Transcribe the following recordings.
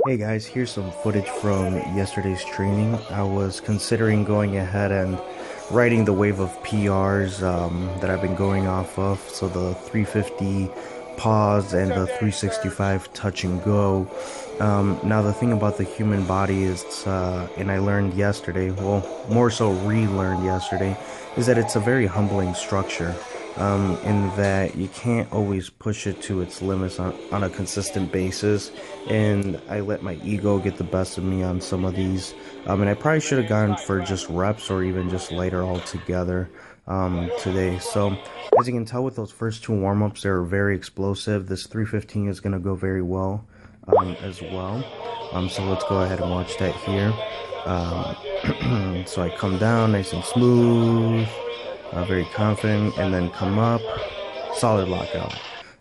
Hey guys, here's some footage from yesterday's training. I was considering going ahead and riding the wave of PRs that I've been going off of. So the 350 pause and the 365 touch and go. Now the thing about the human body is, and I learned yesterday, well, more so relearned yesterday, is that it's a very humbling structure. In that you can't always push it to its limits on a consistent basis. And I let my ego get the best of me on some of these. And I probably should have gone for just reps or even just lighter altogether today. So as you can tell with those first two warm-ups, they're very explosive. This 315 is going to go very well as well. So let's go ahead and watch that here. So I come down nice and smooth. Very confident, and then come up, solid lockout.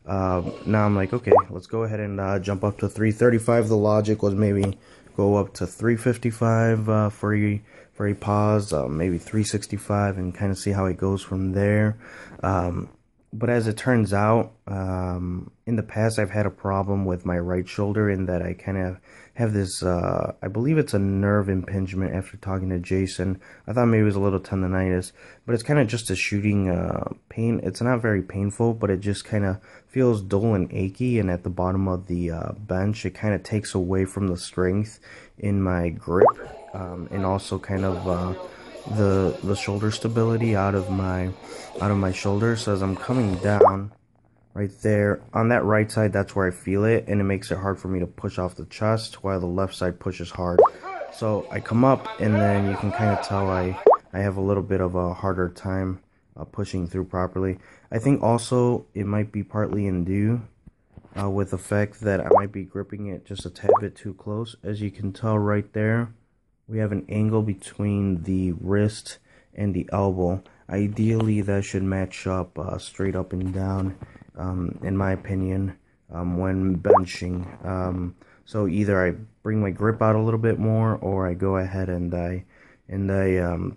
Now I'm like, okay, let's go ahead and jump up to 335. The logic was maybe go up to 355 for a pause, maybe 365, and kind of see how it goes from there. But as it turns out, in the past I've had a problem with my right shoulder in that I kind of have this, I believe it's a nerve impingement after talking to Jason. I thought maybe it was a little tendonitis, but it's kind of just a shooting pain. It's not very painful, but it just kind of feels dull and achy, and at the bottom of the bench, it kind of takes away from the strength in my grip, and also kind of the shoulder stability out of my shoulder. So as I'm coming down right there on that right side, that's where I feel it, and it makes it hard for me to push off the chest while the left side pushes hard. So I come up, and then you can kind of tell I have a little bit of a harder time pushing through properly. I think also it might be partly in due with the fact that I might be gripping it just a tad bit too close. As you can tell right there, we have an angle between the wrist and the elbow. Ideally, that should match up straight up and down, in my opinion, when benching. So either I bring my grip out a little bit more, or I go ahead and I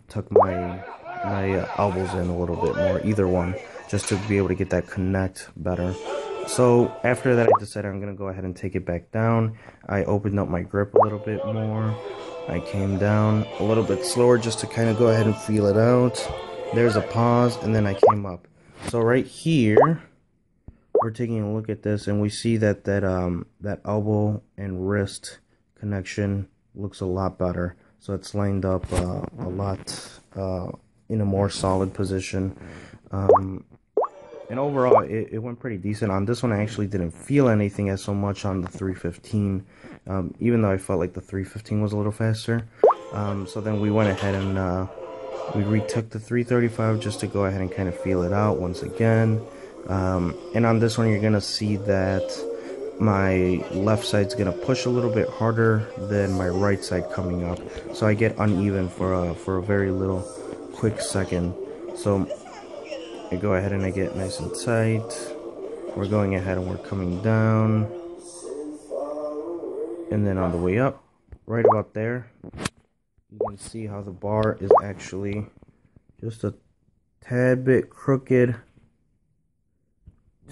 tuck my elbows in a little bit more. Either one, just to be able to get that connect better. So after that, I decided I'm gonna go ahead and take it back down. I opened up my grip a little bit more. I came down a little bit slower just to kind of go ahead and feel it out. There's a pause, and then I came up. So right here, we're taking a look at this, and we see that that elbow and wrist connection looks a lot better. So it's lined up a lot in a more solid position. And overall, it went pretty decent. On this one, I actually didn't feel anything as so much on the 315, even though I felt like the 315 was a little faster. So then we went ahead and we retook the 335 just to go ahead and kind of feel it out once again. And on this one, you're going to see that my left side's going to push a little bit harder than my right side coming up. So I get uneven for a very little quick second. So I go ahead and I get nice and tight. We're going ahead and we're coming down. And then on the way up, right about there, you can see how the bar is actually just a tad bit crooked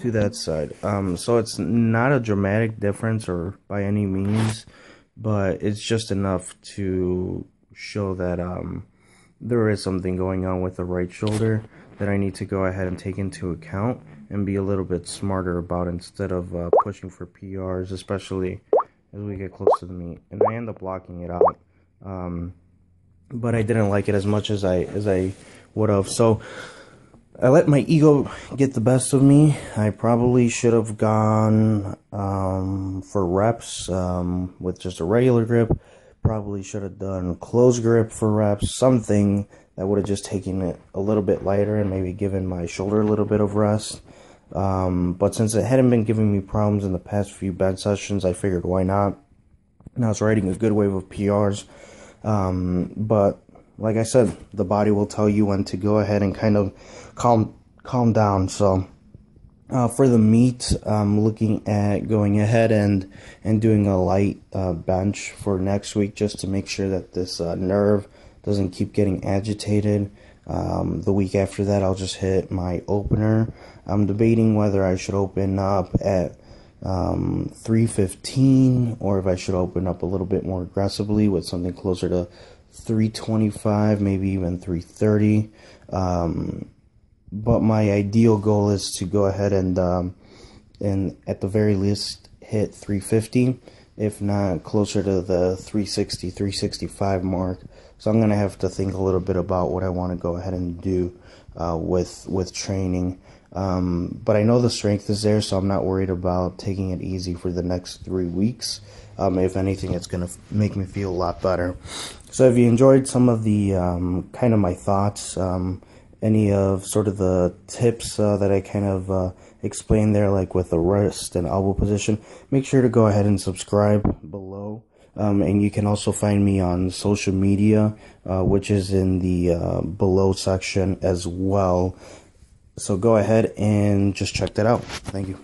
to that side. So it's not a dramatic difference or by any means, but it's just enough to show that there is something going on with the right shoulder that I need to go ahead and take into account and be a little bit smarter about instead of pushing for PRs, especially as we get close to the meet. And I end up blocking it out, but I didn't like it as much as I would have. So I let my ego get the best of me. I probably should have gone for reps with just a regular grip. Probably should have done close grip for reps, something that would have just taken it a little bit lighter and maybe given my shoulder a little bit of rest. But since it hadn't been giving me problems in the past few bench sessions, I figured why not. And I was riding a good wave of PRs. But like I said, the body will tell you when to go ahead and kind of calm down. So for the meet, I'm looking at going ahead and doing a light bench for next week just to make sure that this nerve doesn't keep getting agitated. The week after that, I'll just hit my opener. I'm debating whether I should open up at 315, or if I should open up a little bit more aggressively with something closer to 325, maybe even 330. But my ideal goal is to go ahead and at the very least hit 350, if not closer to the 360, 365 mark. So I'm going to have to think a little bit about what I want to go ahead and do with training. But I know the strength is there, so I'm not worried about taking it easy for the next 3 weeks. If anything, it's going to make me feel a lot better. So if you enjoyed some of the kind of my thoughts, any of sort of the tips that I kind of explained there, like with the wrist and elbow position, make sure to go ahead and subscribe below. And you can also find me on social media, which is in the below section as well. So go ahead and just check that out. Thank you.